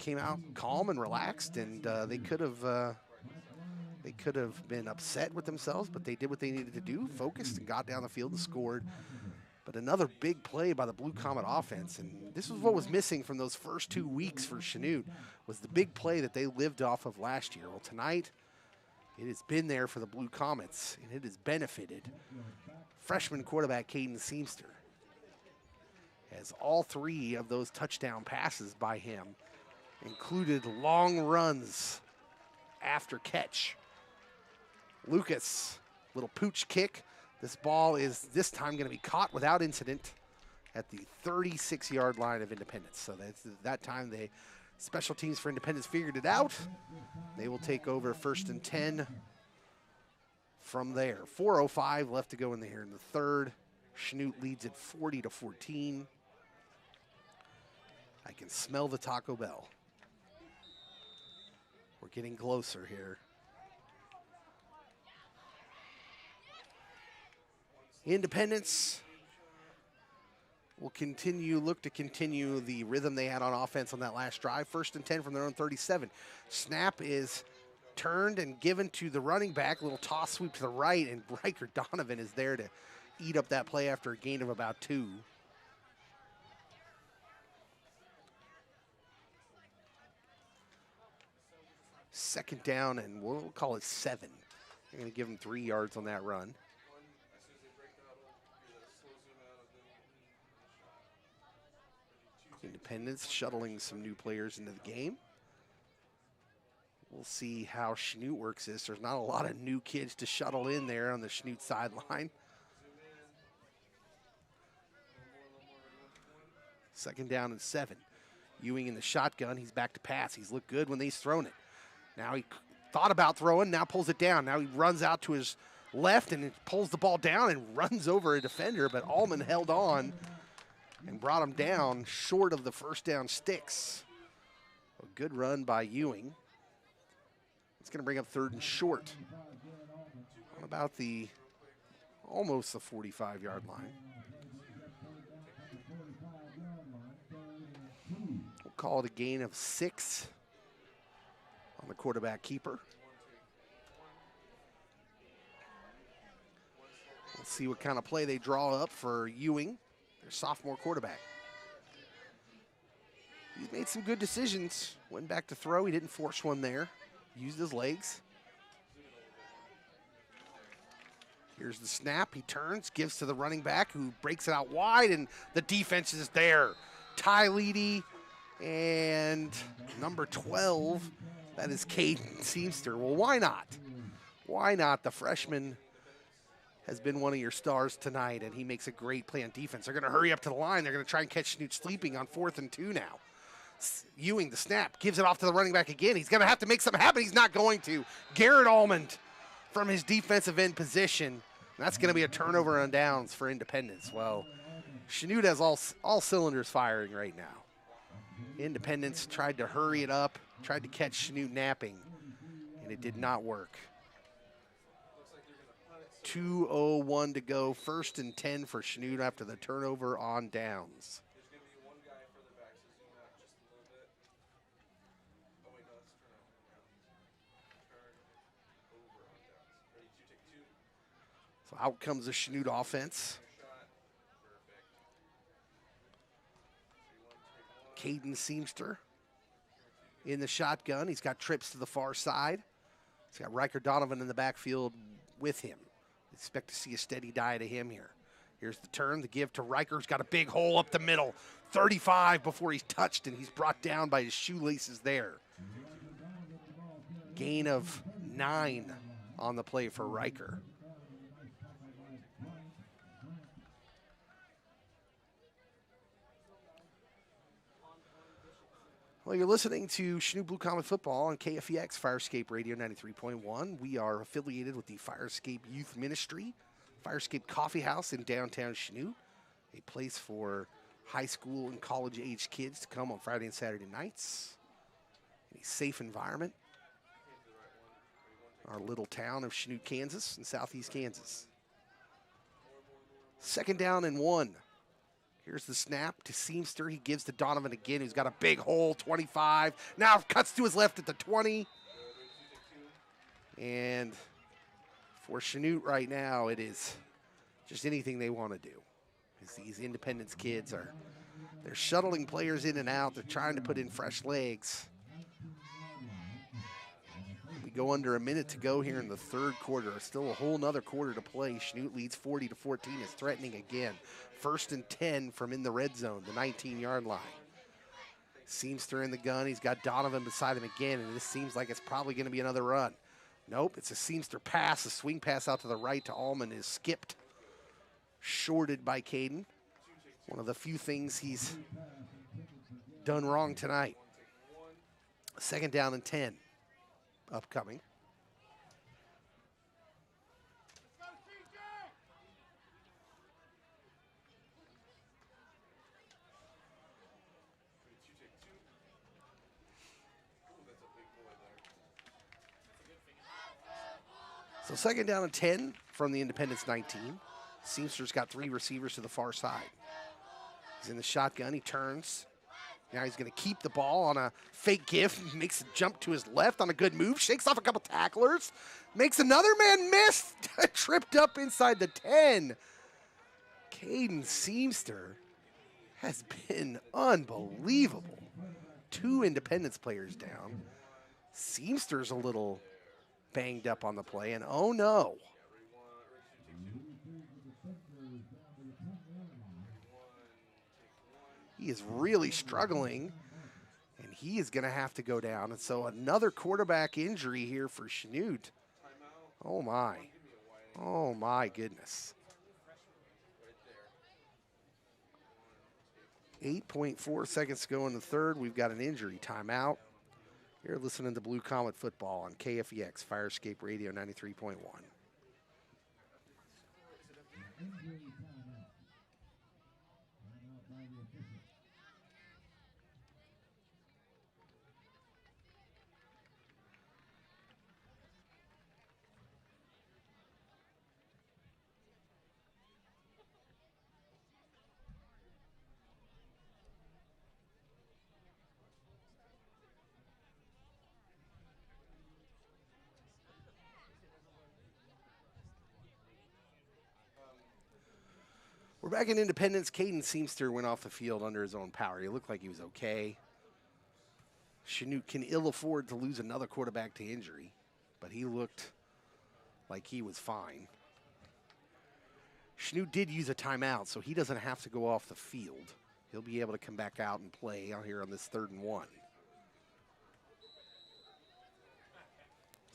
came out calm and relaxed, and they could have been upset with themselves, but they did what they needed to do, focused and got down the field and scored. But another big play by the Blue Comet offense, and this was what was missing from those first 2 weeks for Chanute, was the big play that they lived off of last year. Well, tonight, it has been there for the Blue Comets, and it has benefited freshman quarterback Caden Seamster, as all 3 of those touchdown passes by him included long runs after catch. Lucas, little pooch kick. This ball is this time going to be caught without incident at the 36-yard line of Independence. So that time the special teams for Independence figured it out. They will take over 1st and 10 from there. 4:05 left to go in here in the third. Chanute leads at 40-14. I can smell the Taco Bell. We're getting closer here. Independence will look to continue the rhythm they had on offense on that last drive. 1st and 10 from their own 37. Snap is turned and given to the running back. A little toss sweep to the right, and Riker Donovan is there to eat up that play after a gain of about 2. Second down, and we'll call it 7. They're going to give them 3 yards on that run. Independence shuttling some new players into the game. We'll see how Chanute works this. There's not a lot of new kids to shuttle in there on the Chanute sideline. Second down and 7. Ewing in the shotgun. He's back to pass. He's looked good when he's thrown it. Now he thought about throwing, now pulls it down. Now he runs out to his left and pulls the ball down and runs over a defender, but Allman held on and brought him down short of the first down sticks. A good run by Ewing. It's going to bring up 3rd and short on about almost the 45-yard line. We'll call it a gain of 6 on the quarterback keeper. We'll see what kind of play they draw up for Ewing, their sophomore quarterback. He's made some good decisions. Went back to throw. He didn't force one there. Used his legs. Here's the snap. He turns, gives to the running back who breaks it out wide, and the defense is there. Ty Leedy and number 12, that is Caden Seamster. Well, why not? Why not? The freshman has been one of your stars tonight, and he makes a great play on defense. They're going to hurry up to the line. They're going to try and catch Chanute sleeping on 4th and 2 now. Ewing, the snap, gives it off to the running back again. He's going to have to make something happen. He's not going to. Garrett Almond from his defensive end position. That's going to be a turnover on downs for Independence. Well, Chanute has all cylinders firing right now. Independence tried to hurry it up, tried to catch Chanute napping, and it did not work. 2:01 to go, 1st and 10 for Chanute after the turnover on downs. So out comes the Chanute offense. Caden Seamster in the shotgun. He's got trips to the far side. He's got Riker Donovan in the backfield with him. Expect to see a steady diet of him here. Here's the turn, the give to Riker. He's got a big hole up the middle. 35 before he's touched, and he's brought down by his shoelaces there. Gain of 9 on the play for Riker. Well, you're listening to Chanute Blue Comet Football on KFEX Firescape Radio 93.1. We are affiliated with the Firescape Youth Ministry, Firescape Coffee House in downtown Chanute, a place for high school and college-age kids to come on Friday and Saturday nights in a safe environment. Our little town of Chanute, Kansas, in southeast Kansas. 2nd down and 1. Here's the snap to Seamster. He gives to Donovan again, who's got a big hole, 25. Now cuts to his left at the 20. And for Chanute right now, it is just anything they want to do. Because these Independence kids they're shuttling players in and out. They're trying to put in fresh legs. We go under a minute to go here in the third quarter. Still a whole nother quarter to play. Chanute leads 40-14, is threatening again. 1st and 10 from in the red zone, the 19-yard line. Seamster in the gun. He's got Donovan beside him again, and this seems like it's probably going to be another run. Nope, it's a Seamster pass. A swing pass out to the right to Allman is skipped. Shorted by Caden. One of the few things he's done wrong tonight. 2nd down and 10 upcoming. So 2nd down and 10 from the Independence 19. Seamster's got 3 receivers to the far side. He's in the shotgun. He turns. Now he's going to keep the ball on a fake give. Makes a jump to his left on a good move. Shakes off a couple tacklers. Makes another man miss. Tripped up inside the 10. Caden Seamster has been unbelievable. 2 Independence players down. Seamster's a little banged up on the play, and oh no. He is really struggling, and he is going to have to go down. And so another quarterback injury here for Chanute. Oh my. Oh my goodness. 8.4 seconds to go in the third. We've got an injury timeout. You're listening to Blue Comet Football on KFEX, Firescape Radio 93.1. We're back in Independence. Caden Seamster went off the field under his own power. He looked like he was okay. Chanute can ill afford to lose another quarterback to injury, but he looked like he was fine. Chanute did use a timeout, so he doesn't have to go off the field. He'll be able to come back out and play out here on this 3rd and 1.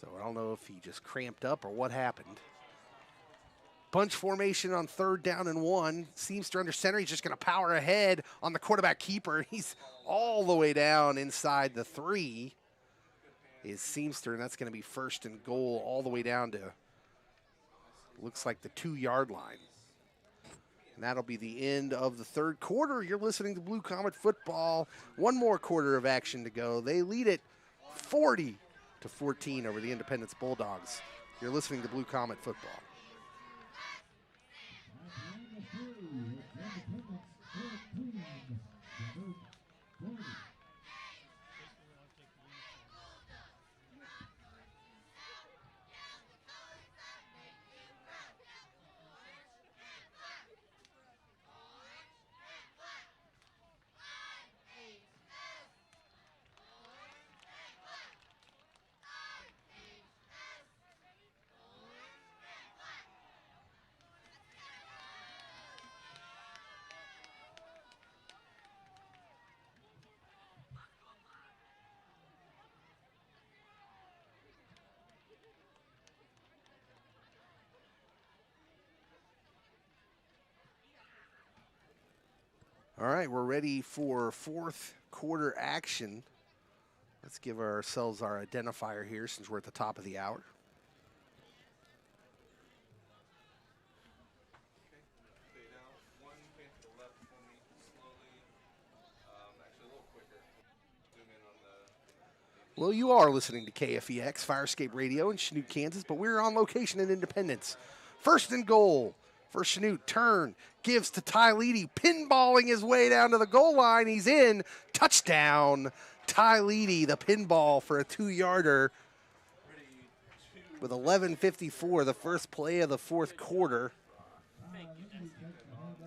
So I don't know if he just cramped up or what happened. Bunch formation on 3rd down and 1. Seamster under center. He's just going to power ahead on the quarterback keeper. He's all the way down inside the 3 is Seamster, and that's going to be 1st and goal all the way down to, looks like the 2-yard line. And that'll be the end of the 3rd quarter. You're listening to Blue Comet Football. One more quarter of action to go. They lead it 40-14 over the Independence Bulldogs. You're listening to Blue Comet Football. All right, we're ready for 4th quarter action. Let's give ourselves our identifier here since we're at the top of the hour. Well, you are listening to KFEX, Firescape Radio in Chanute, Kansas, but we're on location in Independence. 1st and goal for Chanute. Turn, gives to Ty Leedy, pinballing his way down to the goal line. He's in. Touchdown. Ty Leedy, the pinball for a 2-yarder. With 11:54, the first play of the fourth quarter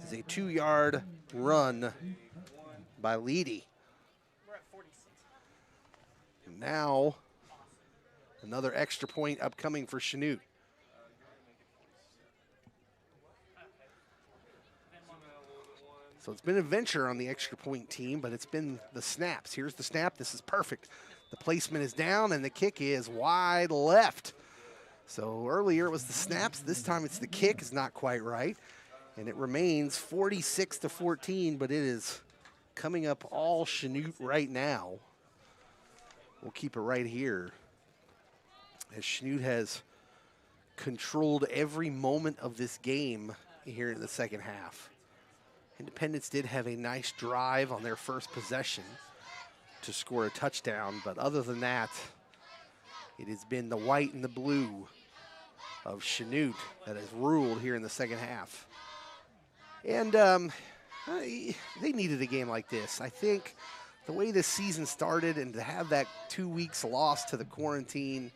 is a 2-yard run by Leedy. Now, another extra point upcoming for Chanute. So it's been an adventure on the extra point team, but it's been the snaps. Here's the snap. This is perfect. The placement is down, and the kick is wide left. So earlier it was the snaps. This time it's the kick. Is not quite right. And it remains 46-14, but it is coming up all Chanute right now. We'll keep it right here, as Chanute has controlled every moment of this game here in the second half. Independence did have a nice drive on their first possession to score a touchdown, but other than that, it has been the white and the blue of Chanute that has ruled here in the second half. And they needed a game like this. I think the way this season started, and to have that 2 weeks lost to the quarantine,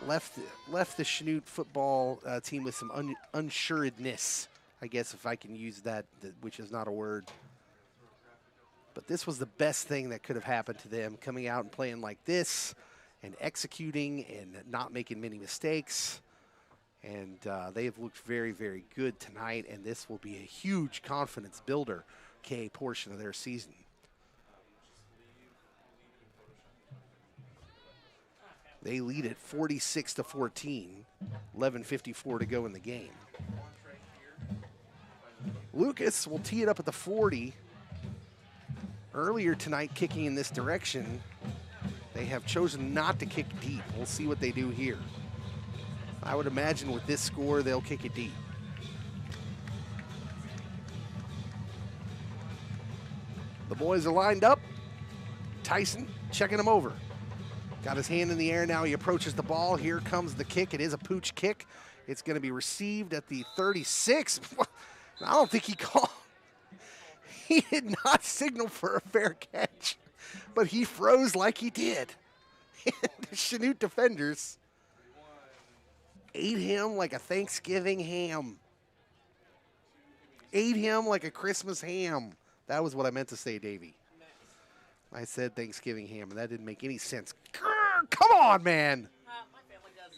left the Chanute football team with some unsuredness, I guess, if I can use that, which is not a word. But this was the best thing that could have happened to them, coming out and playing like this and executing and not making many mistakes. And they have looked very, very good tonight, and this will be a huge confidence builder, portion of their season. They lead it 46-14, 11:54 to go in the game. Lucas will tee it up at the 40. Earlier tonight, kicking in this direction, they have chosen not to kick deep. We'll see what they do here. I would imagine with this score, they'll kick it deep. The boys are lined up. Tyson checking them over. Got his hand in the air now. He approaches the ball. Here comes the kick. It is a pooch kick. It's going to be received at the 36. I don't think he called. He did not signal for a fair catch, but he froze like he did. The Chanute defenders ate him like a Thanksgiving ham. Ate him like a Christmas ham. That was what I meant to say, Davey. I said Thanksgiving ham, and that didn't make any sense. Grr, come on, man. My family does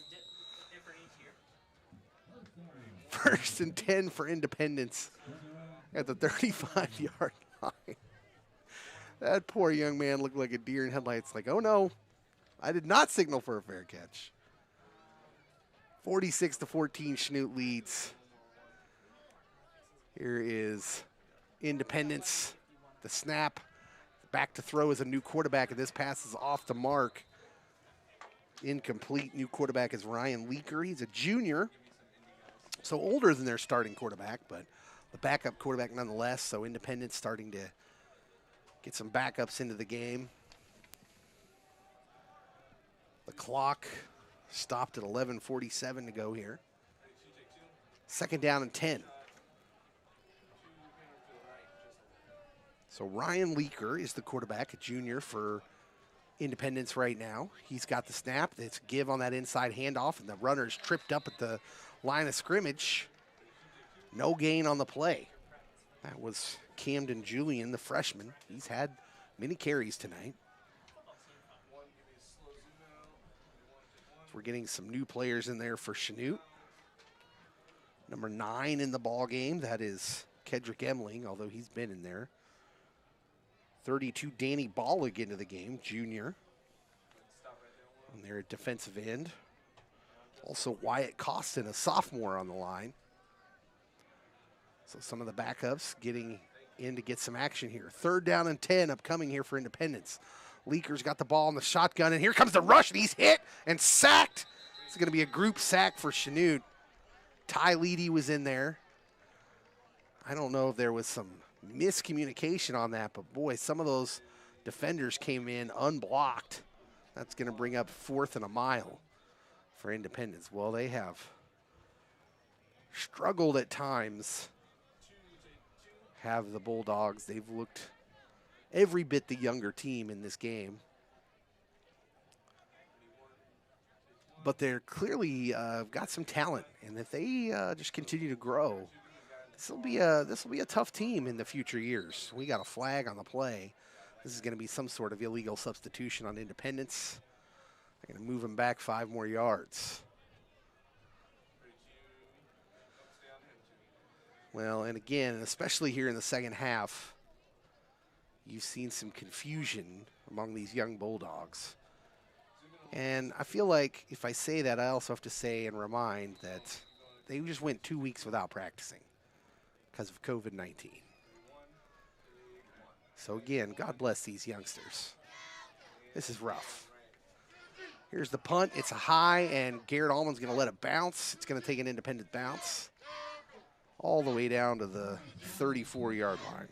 different each year. 1st and 10 for Independence at the 35-yard line. That poor young man looked like a deer in headlights. Like, oh no, I did not signal for a fair catch. 46-14, Chanute leads. Here is Independence. The snap. Back to throw is a new quarterback, and this pass is off the mark. Incomplete. New quarterback is Ryan Leaker. He's a junior, so older than their starting quarterback, but the backup quarterback nonetheless. So Independence starting to get some backups into the game. The clock stopped at 11:47 to go here. 2nd down and 10. So Ryan Leaker is the quarterback, a junior for Independence right now. He's got the snap. It's a give on that inside handoff, and the runner's tripped up at the line of scrimmage. No gain on the play. That was Camden Julian, the freshman. He's had many carries tonight. So we're getting some new players in there for Chanute. Number 9 in the ball game, that is Kedrick Emling, although he's been in there. 32, Danny Bollig into the game, junior. And they're at defensive end. Also Wyatt Costin, a sophomore on the line. So some of the backups getting in to get some action here. 3rd down and 10 upcoming here for Independence. Leaker's got the ball in the shotgun, and here comes the rush, and he's hit and sacked. It's going to be a group sack for Chanute. Ty Leedy was in there. I don't know if there was some miscommunication on that, but boy, some of those defenders came in unblocked. That's going to bring up 4th and a mile for Independence. Well, they have struggled at times have the Bulldogs. They've looked every bit the younger team in this game. But they're clearly got some talent, and if they just continue to grow, this will be a tough team in the future years. We got a flag on the play. This is going to be some sort of illegal substitution on Independence. They're going to move them back 5 more yards. Well, and again, especially here in the second half, you've seen some confusion among these young Bulldogs. And I feel like if I say that, I also have to say and remind that they just went 2 weeks without practicing because of COVID-19. So again, God bless these youngsters. This is rough. Here's the punt. It's a high, and Garrett Allman's going to let it bounce. It's going to take an independent bounce all the way down to the 34-yard line.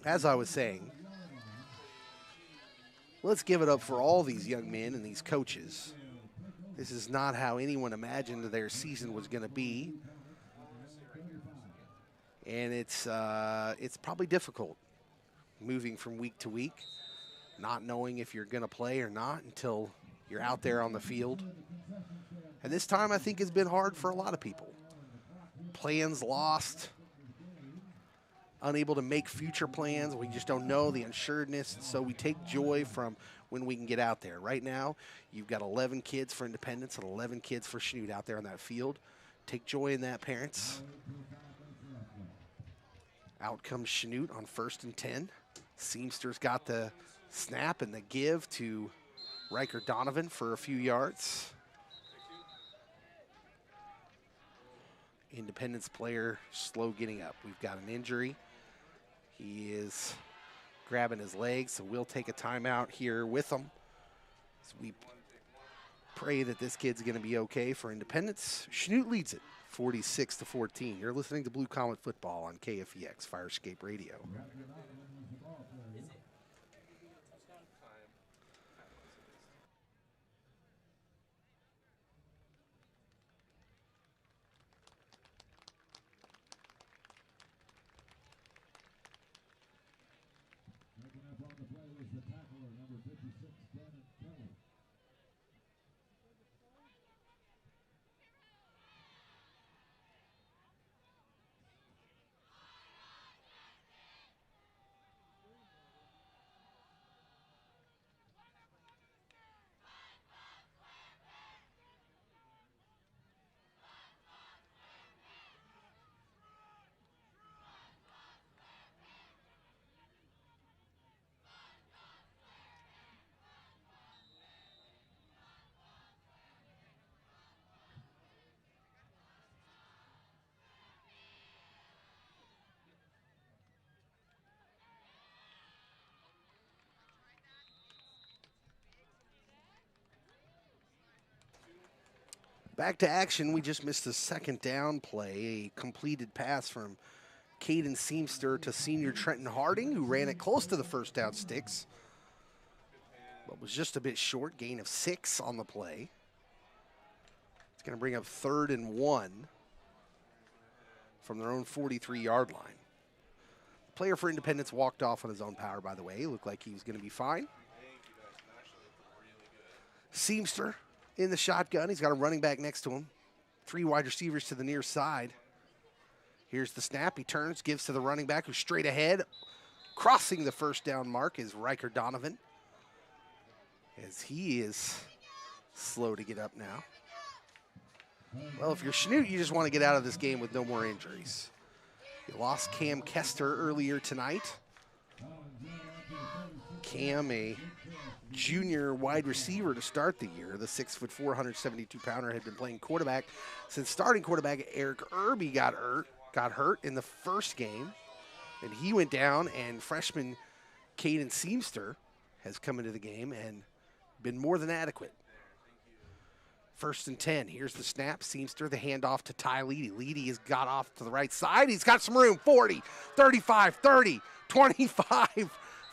As I was saying, let's give it up for all these young men and these coaches. This is not how anyone imagined their season was going to be. And it's probably difficult moving from week to week, not knowing if you're going to play or not until you're out there on the field. And this time I think has been hard for a lot of people. Plans lost, unable to make future plans. We just don't know the unsuredness. So we take joy from when we can get out there. Right now, you've got 11 kids for Independence and 11 kids for Chanute out there on that field. Take joy in that, parents. Out comes Chanute on 1st and 10. Seamster's got the snap and the give to Riker Donovan for a few yards. Independence player slow getting up. We've got an injury. He is grabbing his legs, so we'll take a timeout here with him. So we pray that this kid's going to be okay for Independence. Chanute leads it 46-14. You're listening to Blue Comet Football on KFEX Firescape Radio. Back to action. We just missed a second down play, a completed pass from Caden Seamster to senior Trenton Harding, who ran it close to the first down sticks, but was just a bit short. Gain of 6 on the play. It's going to bring up 3rd and 1 from their own 43-yard line. The player for Independence walked off on his own power, by the way. Looked like he was going to be fine. Seamster in the shotgun. He's got a running back next to him. 3 wide receivers to the near side. Here's the snap. He turns, gives to the running back who's straight ahead. Crossing the first down mark is Riker Donovan, as he is slow to get up now. Well, if you're Chanute, you just want to get out of this game with no more injuries. You lost Cam Kester earlier tonight. Cam, a junior wide receiver to start the year. The 6'4", 172-pounder had been playing quarterback since starting quarterback Eric Irby got hurt in the first game, and he went down, and freshman Caden Seamster has come into the game and been more than adequate. 1st and 10. Here's the snap. Seamster, the handoff to Ty Leedy. Leedy has got off to the right side. He's got some room. 40, 35, 30, 25.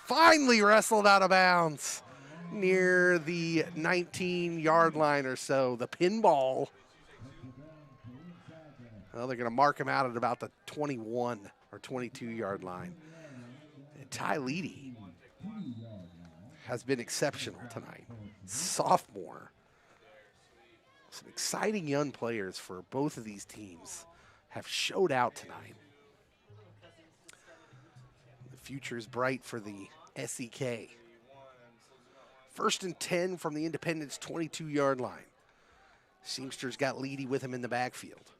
Finally wrestled out of bounds near the 19-yard line or so. The pinball Well, they're going to mark him out at about the 21 or 22-yard line. And Ty Leedy has been exceptional tonight. Sophomore. Some exciting young players for both of these teams have showed out tonight. The future is bright for the SEK. 1st and 10 from the Independence 22-yard line. Seamster's got Leedy with him in the backfield.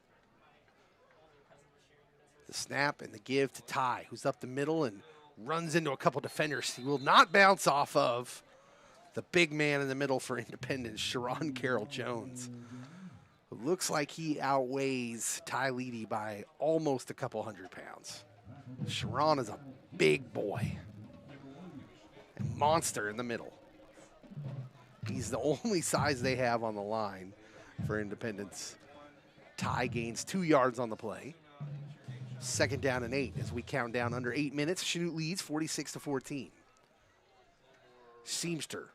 The snap and the give to Ty, who's up the middle and runs into a couple defenders. He will not bounce off of the big man in the middle for Independence, Sharon Carroll Jones. It looks like he outweighs Ty Leedy by almost a couple hundred pounds. Sharon is a big boy. And monster in the middle. He's the only size they have on the line for Independence. Ty gains 2 yards on the play. 2nd down and 8 as we count down under 8 minutes. Chanute leads 46-14. Seamster.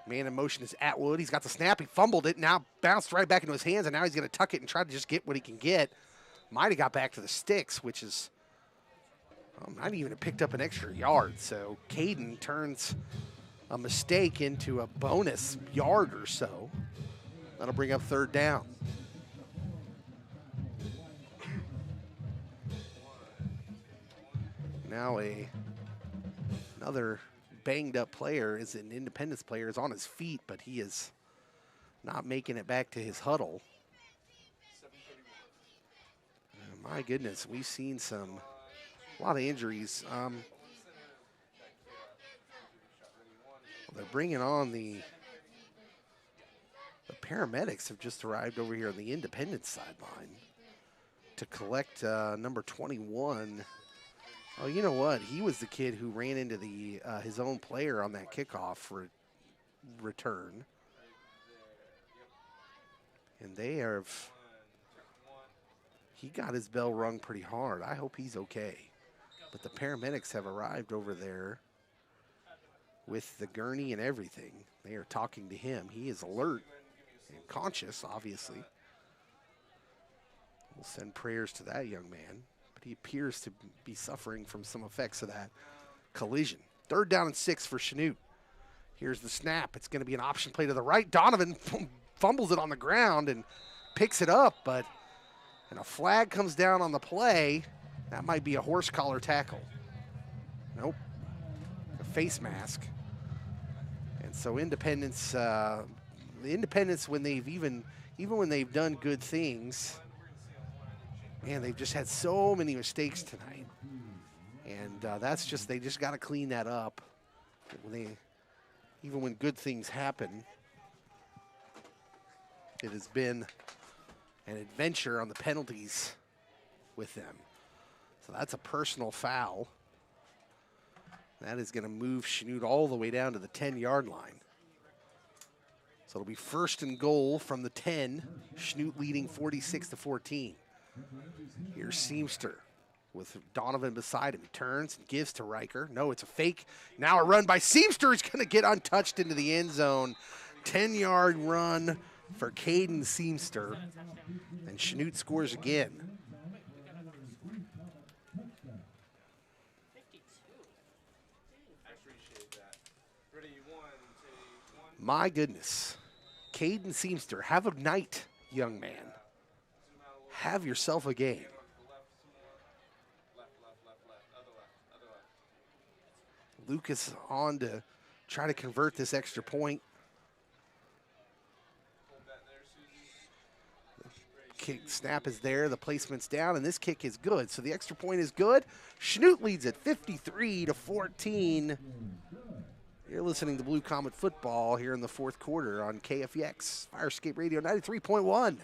Man in motion is Atwood. He's got the snap. He fumbled it. Now bounced right back into his hands, and now he's going to tuck it and try to just get what he can get. Might have got back to the sticks, which is not even picked up an extra yard. So Caden turns a mistake into a bonus yard or so. That'll bring up 3rd down. Now another banged up player is an Independence player, is on his feet, but he is not making it back to his huddle. My goodness, we've seen a lot of injuries. They're bringing on the paramedics have just arrived over here on the Independence sideline to collect number 21. Oh, you know what? He was the kid who ran into his own player on that kickoff return. And he got his bell rung pretty hard. I hope he's okay. But the paramedics have arrived over there with the gurney and everything. They are talking to him. He is alert and conscious, obviously. We'll send prayers to that young man. But he appears to be suffering from some effects of that collision. 3rd down and 6 for Chanute. Here's the snap. It's going to be an option play to the right. Donovan fumbles it on the ground and picks it up, and a flag comes down on the play. That might be a horse collar tackle. Nope. A face mask. And so Independence, the Independence, when they've even when they've done good things, man, they've just had so many mistakes tonight. And they just got to clean that up. Even when good things happen, it has been an adventure on the penalties with them. So that's a personal foul. That is going to move Chanute all the way down to the 10-yard line. So it'll be 1st and goal from the 10. Chanute leading 46-14. Here's Seamster with Donovan beside him. He turns and gives to Riker. No, it's a fake. Now a run by Seamster. He's going to get untouched into the end zone. 10-yard run for Caden Seamster. And Chanute scores again. My goodness. Caden Seamster, have a night, young man. Have yourself a game. Lucas on to try to convert this extra point. Kick snap is there, the placement's down, and this kick is good. So the extra point is good. Chanute leads it 53-14. You're listening to Blue Comet Football here in the 4th quarter on KFEX, Firescape Radio 93.1.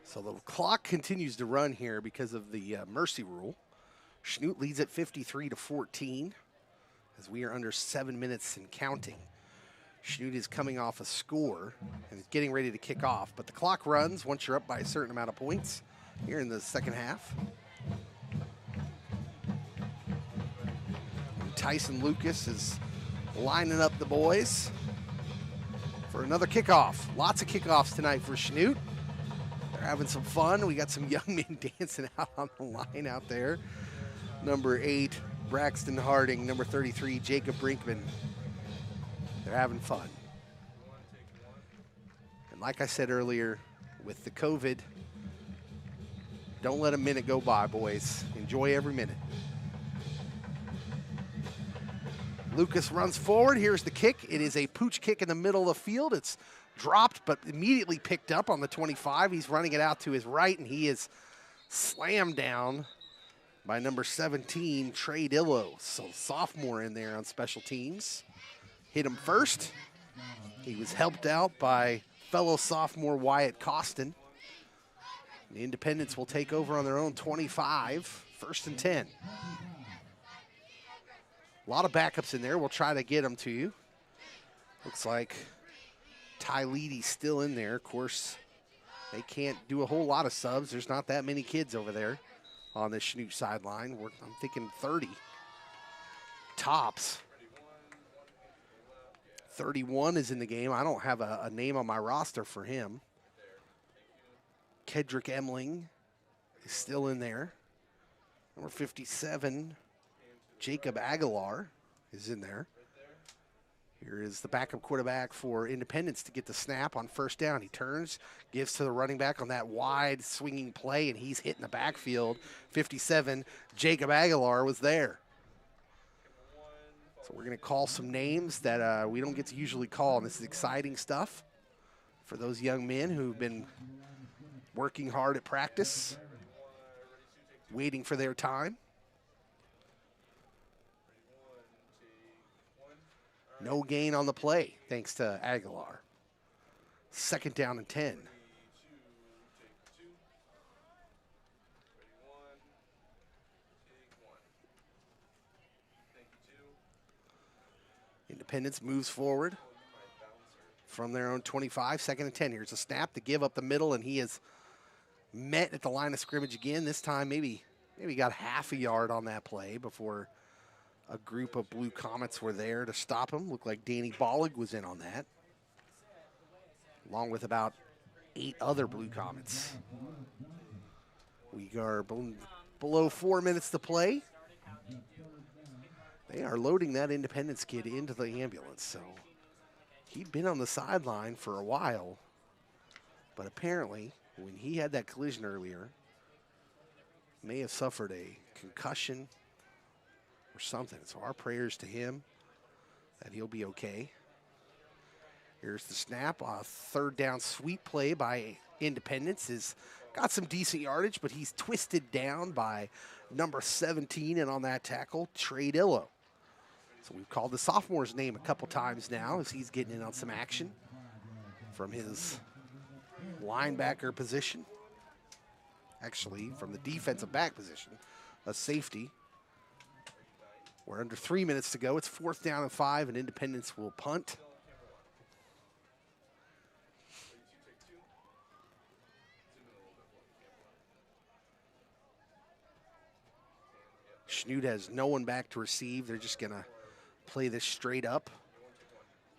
So the clock continues to run here because of the mercy rule. Schnute leads at 53-14 as we are under 7 minutes and counting. Schnute is coming off a score and is getting ready to kick off, but the clock runs once you're up by a certain amount of points here in the second half. And Tyson Lucas is lining up the boys for another kickoff. Lots of kickoffs tonight for Schnute. They're having some fun. We got some young men dancing out on the line out there. Number 8, Braxton Harding. Number 33, Jacob Brinkman. They're having fun. And like I said earlier, with the COVID, don't let a minute go by, boys. Enjoy every minute. Lucas runs forward. Here's the kick. It is a pooch kick in the middle of the field. It's dropped, but immediately picked up on the 25. He's running it out to his right, and he is slammed down by number 17, Trey Dillo. So sophomore in there on special teams. Hit him first. He was helped out by fellow sophomore Wyatt Costin. The Independents will take over on their own 25, 1st and 10. A lot of backups in there. We'll try to get them to you. Looks like Ty Leedy's still in there. Of course, they can't do a whole lot of subs. There's not that many kids over there on the Schnute sideline. I'm thinking 30 tops. 31 is in the game. I don't have a name on my roster for him. Kedrick Emling is still in there. Number 57, Jacob Aguilar is in there. Here is the backup quarterback for Independence to get the snap on first down. He turns, gives to the running back on that wide swinging play, and he's hitting the backfield. 57, Jacob Aguilar was there. So we're going to call some names that we don't get to usually call, and this is exciting stuff for those young men who've been working hard at practice, waiting for their time. No gain on the play, thanks to Aguilar. 2nd down and 10. Independence moves forward from their own 25, 2nd and 10. Here's a snap to give up the middle, and he is met at the line of scrimmage again. This time maybe got half a yard on that play before a group of Blue Comets were there to stop him. Looked like Danny Bollig was in on that, along with about 8 other Blue Comets. We are below 4 minutes to play. They are loading that Independence kid into the ambulance. So he'd been on the sideline for a while, but apparently when he had that collision earlier, may have suffered a concussion or something. So our prayers to him that he'll be okay. Here's the snap. A 3rd down sweep play by Independence. Has got some decent yardage, but he's twisted down by number 17, and on that tackle, Trey Dillo. So we've called the sophomore's name a couple times now as he's getting in on some action from his linebacker position. Actually, from the defensive back position, a safety. We're under 3 minutes to go. It's 4th down and 5, and Independence will punt. Schnute has no one back to receive. They're just going to play this straight up.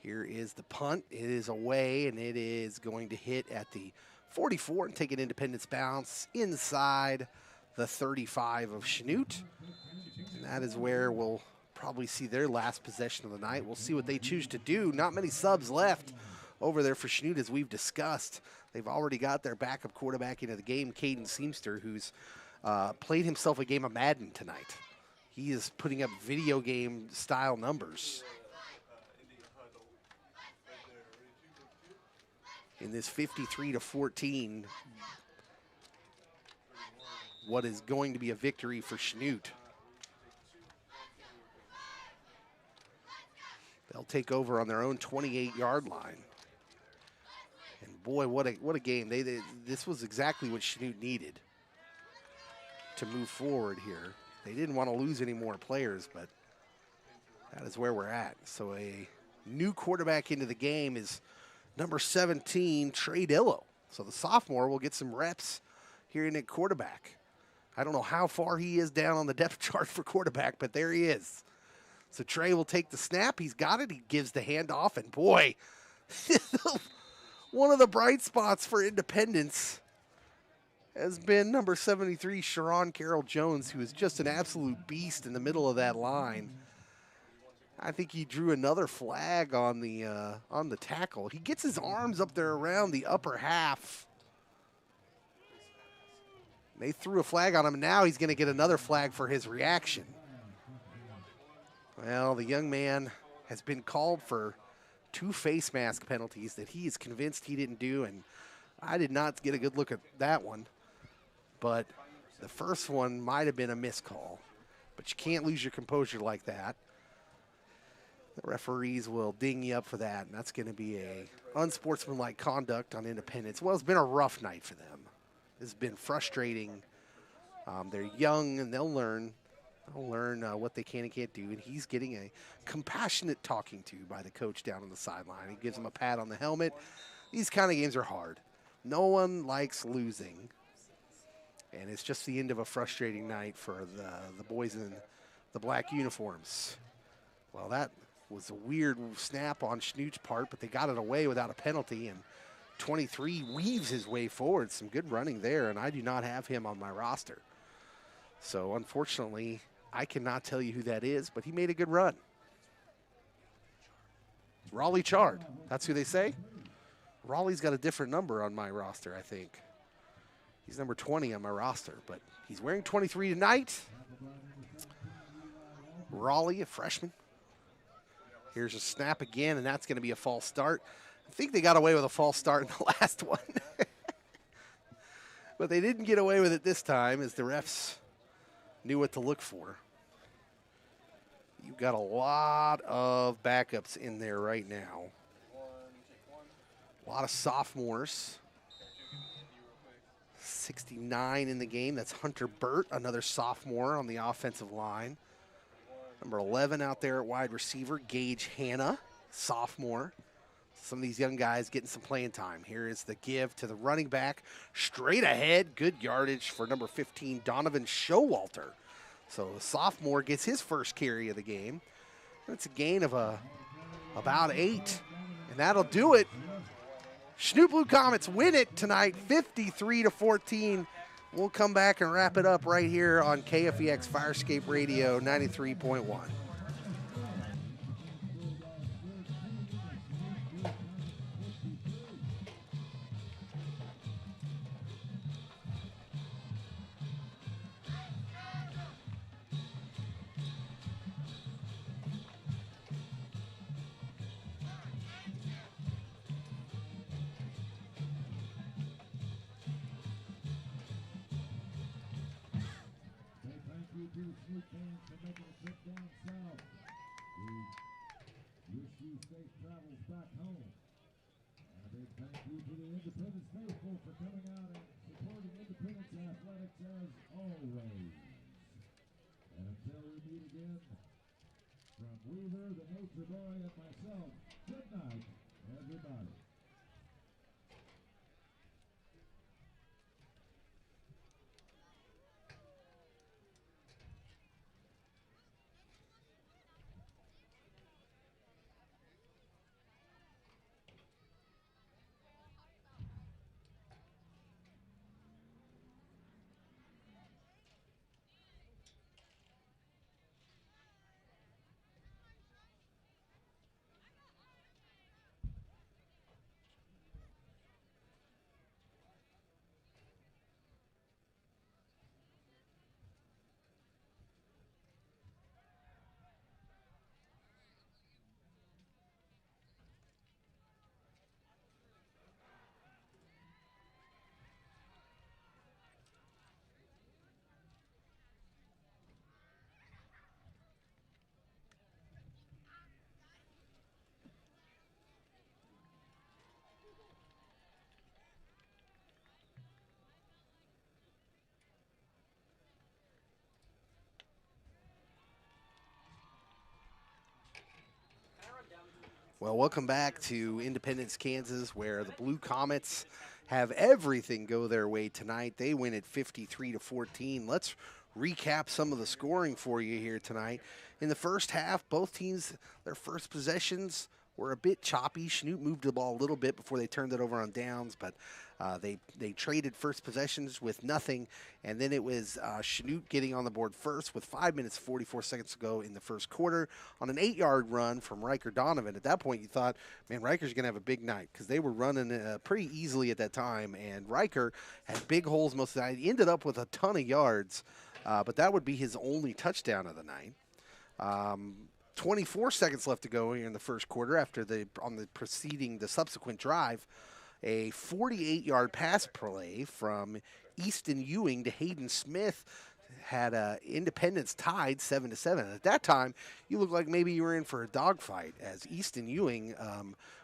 Here is the punt. It is away, and it is going to hit at the 44 and take an Independence bounce inside the 35 of Schnute. And that is where we'll probably see their last possession of the night. We'll see what they choose to do. Not many subs left over there for Schnute, as we've discussed. They've already got their backup quarterback into the game, Caden Seamster, who's played himself a game of Madden tonight. He is putting up video game style numbers in this 53-14, what is going to be a victory for Schnute. They'll take over on their own 28-yard line. And boy, what a game. This was exactly what Chanute needed to move forward here. They didn't want to lose any more players, but that is where we're at. So a new quarterback into the game is number 17, Trey Dillo. So the sophomore will get some reps here in at quarterback. I don't know how far he is down on the depth chart for quarterback, but there he is. So Trey will take the snap. He's got it. He gives the handoff, and boy, one of the bright spots for Independence has been number 73, Sharon Carroll Jones, who is just an absolute beast in the middle of that line. I think he drew another flag on the tackle. He gets his arms up there around the upper half. They threw a flag on him, and now he's going to get another flag for his reaction. Well, the young man has been called for 2 face mask penalties that he is convinced he didn't do, and I did not get a good look at that one. But the first one might have been a miscall, but you can't lose your composure like that. The referees will ding you up for that, and that's going to be a unsportsmanlike conduct on Independence. Well, it's been a rough night for them. It's been frustrating. They're young, and they'll learn. They'll learn what they can and can't do, and he's getting a compassionate talking to by the coach down on the sideline. He gives him a pat on the helmet. These kind of games are hard. No one likes losing, and it's just the end of a frustrating night for the boys in the black uniforms. Well, that was a weird snap on Schnute's part, but they got it away without a penalty, and 23 weaves his way forward. Some good running there, and I do not have him on my roster. So, unfortunately, I cannot tell you who that is, but he made a good run. Raleigh Chard, that's who they say? Raleigh's got a different number on my roster, I think. He's number 20 on my roster, but he's wearing 23 tonight. Raleigh, a freshman. Here's a snap again, and that's going to be a false start. I think they got away with a false start in the last one. But they didn't get away with it this time, as the refs knew what to look for. You've got a lot of backups in there right now. A lot of sophomores. 69 in the game. That's Hunter Burt, another sophomore on the offensive line. Number 11 out there at wide receiver, Gage Hanna, sophomore. Some of these young guys getting some playing time. Here is the give to the running back. Straight ahead, good yardage for number 15, Donovan Showalter. So the sophomore gets his first carry of the game. It's a gain of about 8, and that'll do it. Chanute Blue Comets win it tonight, 53-14. We'll come back and wrap it up right here on KFEX Firescape Radio 93.1. Independence faithful for coming out and supporting Independence Athletics as always. And until we meet again, from Weaver, the Nature Boy, and myself, good night, everybody. Well, welcome back to Independence, Kansas, where the Blue Comets have everything go their way tonight. They win at 53-14. Let's recap some of the scoring for you here tonight. In the first half, both teams, their first possessions were a bit choppy. Schnute moved the ball a little bit before they turned it over on downs, but they traded first possessions with nothing, and then it was Schnute getting on the board first with 5 minutes 44 seconds to go in the first quarter on an 8-yard run from Riker Donovan. At that point, you thought, man, Riker's going to have a big night because they were running pretty easily at that time, and Riker had big holes most of the night. He ended up with a ton of yards, but that would be his only touchdown of the night. 24 seconds left to go here in the first quarter after the subsequent drive. A 48-yard pass play from Easton Ewing to Hayden Smith had Independence tied 7-7. At that time, you looked like maybe you were in for a dogfight, as Easton Ewing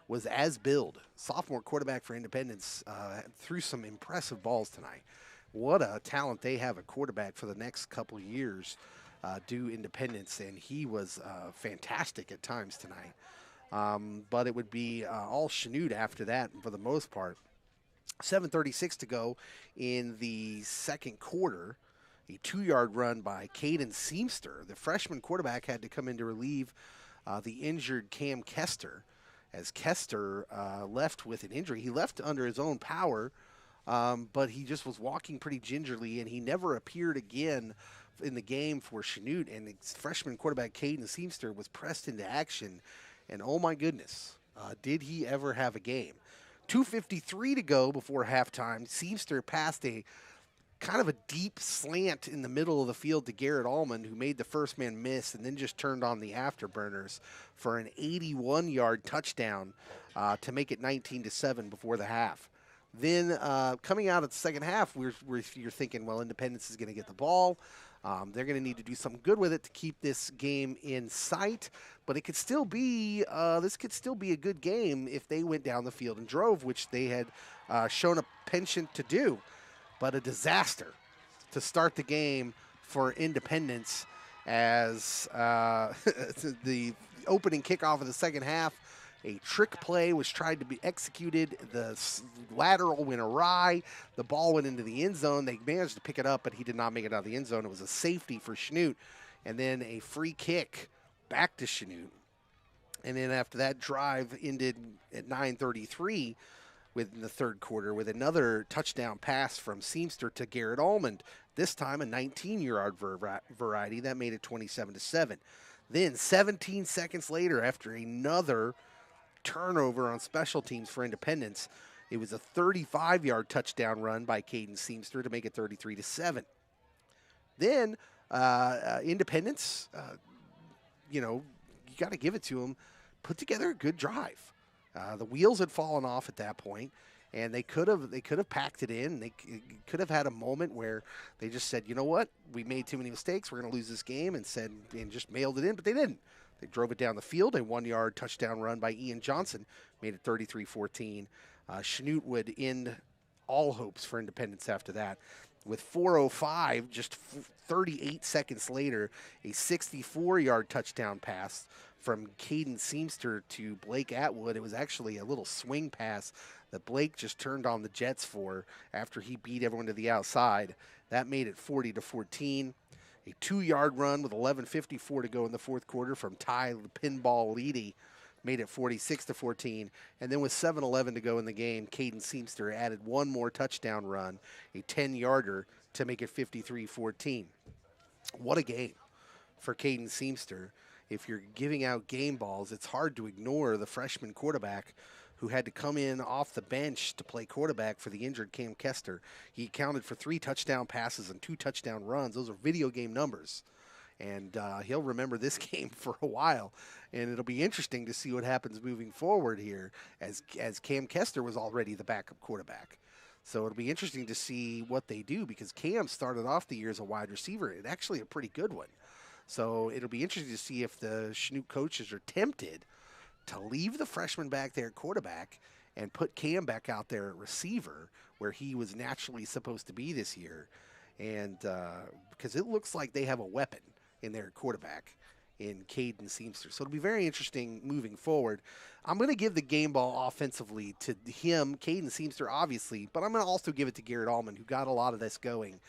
was as billed. Sophomore quarterback for Independence threw some impressive balls tonight. What a talent they have at quarterback for the next couple years. Do Independence, and he was fantastic at times tonight. But it would be all Schnute after that for the most part. 7:36 to go in the second quarter. A 2-yard run by Caden Seamster. The freshman quarterback had to come in to relieve the injured Cam Kester, as Kester left with an injury. He left under his own power, but he just was walking pretty gingerly, and he never appeared again in the game for Schnute. And the freshman quarterback Caden Seamster was pressed into action. And oh my goodness, did he ever have a game. 2:53 to go before halftime. Seamster passed a kind of a deep slant in the middle of the field to Garrett Allman, who made the first man miss and then just turned on the afterburners for an 81-yard touchdown to make it 19-7 before the half. Then coming out of the second half, you're thinking, well, Independence is going to get the ball. They're going to need to do something good with it to keep this game in sight, but it could still be this could still be a good game if they went down the field and drove, which they had shown a penchant to do. But a disaster to start the game for Independence, as the opening kickoff of the second half, a trick play was tried to be executed. The lateral went awry. The ball went into the end zone. They managed to pick it up, but he did not make it out of the end zone. It was a safety for Schnute. And then a free kick back to Schnute. And then after that drive ended at 9:33 within the third quarter with another touchdown pass from Seamster to Garrett Allman. This time a 19-yard variety. That made it 27-7. Then 17 seconds later, after another turnover on special teams for Independence, it was a 35-yard touchdown run by Caden Seamster to make it 33-7. Then Independence, you got to give it to them, put together a good drive. The wheels had fallen off at that point, and they could have packed it in. They could have had a moment where they just said, you know what, we made too many mistakes, we're going to lose this game, and just mailed it in, but they didn't. They drove it down the field. A 1-yard touchdown run by Ian Johnson made it 33-14. Schnute would end all hopes for Independence after that. With 4:05, just 38 seconds later, a 64-yard touchdown pass from Caden Seamster to Blake Atwood. It was actually a little swing pass that Blake just turned on the Jets for after he beat everyone to the outside. That made it 40-14. A 2-yard run with 11:54 to go in the fourth quarter from Ty Pinball Leedy made it 46-14. And then with 7:11 to go in the game, Caden Seamster added one more touchdown run, a 10-yarder, to make it 53-14. What a game for Caden Seamster. If you're giving out game balls, it's hard to ignore the freshman quarterback who had to come in off the bench to play quarterback for the injured Cam Kester. He accounted for 3 touchdown passes and 2 touchdown runs. Those are video game numbers. And he'll remember this game for a while. And it'll be interesting to see what happens moving forward here, as Cam Kester was already the backup quarterback. So it'll be interesting to see what they do, because Cam started off the year as a wide receiver, and actually a pretty good one. So it'll be interesting to see if the Schnute coaches are tempted to leave the freshman back there at quarterback and put Cam back out there at receiver, where he was naturally supposed to be this year. And because it looks like they have a weapon in there at quarterback. in Caden Seamster. So it'll be very interesting moving forward. I'm going to give the game ball offensively to him, Caden Seamster, obviously, but I'm going to also give it to Garrett Allman, who got a lot of this going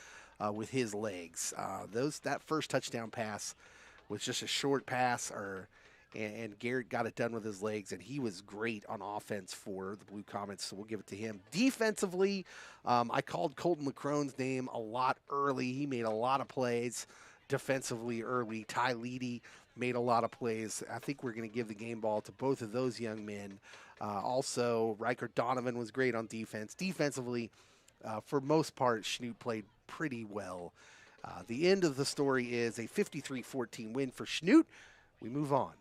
with his legs. That first touchdown pass was just a short pass, and Garrett got it done with his legs, and he was great on offense for the Blue Comets, so we'll give it to him. Defensively, I called Colton LeCrone's name a lot early. He made a lot of plays defensively early. Ty Leedy made a lot of plays. I think we're going to give the game ball to both of those young men. Also, Riker Donovan was great on defense. Defensively, for most part, Schnute played pretty well. The end of the story is a 53-14 win for Schnute. We move on.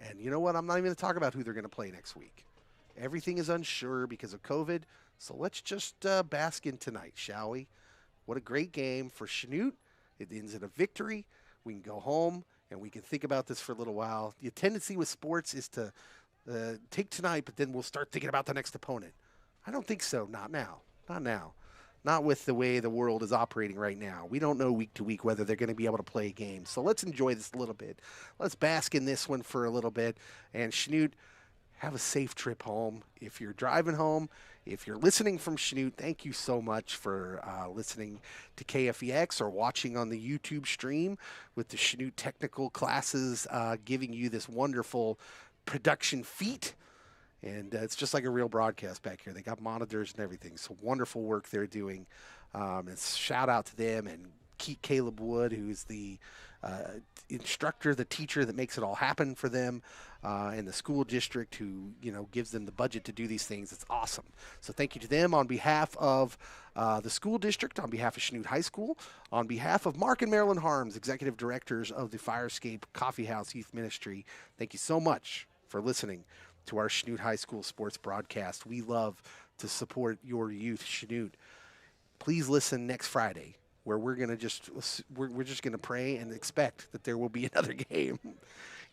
And you know what? I'm not even going to talk about who they're going to play next week. Everything is unsure because of COVID, so let's just bask in tonight, shall we? What a great game for Schnute. It ends in a victory. We can go home, and we can think about this for a little while. The tendency with sports is to take tonight, but then we'll start thinking about the next opponent. I don't think so. Not now. Not now. Not with the way the world is operating right now. We don't know week to week whether they're going to be able to play games. So let's enjoy this a little bit. Let's bask in this one for a little bit. And Schnute, have a safe trip home. If you're driving home, if you're listening from Schnute, thank you so much for listening to KFEX or watching on the YouTube stream with the Schnute technical classes giving you this wonderful production feat. And it's just like a real broadcast back here. They got monitors and everything. So wonderful work they're doing. And shout out to them and Caleb Wood, who's the instructor, the teacher that makes it all happen for them, and the school district who, gives them the budget to do these things. It's awesome. So thank you to them on behalf of the school district, on behalf of Schnute High School, on behalf of Mark and Marilyn Harms, executive directors of the Firescape Coffee House Youth Ministry. Thank you so much for listening to our Schnute High School sports broadcast. We love to support your youth, Schnute. Please listen next Friday, where we're just going to pray and expect that there will be another game.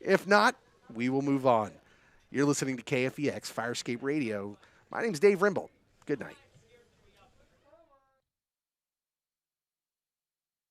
If not, we will move on. You're listening to KFEX Firescape Radio. My name's Dave Rimble. Good night.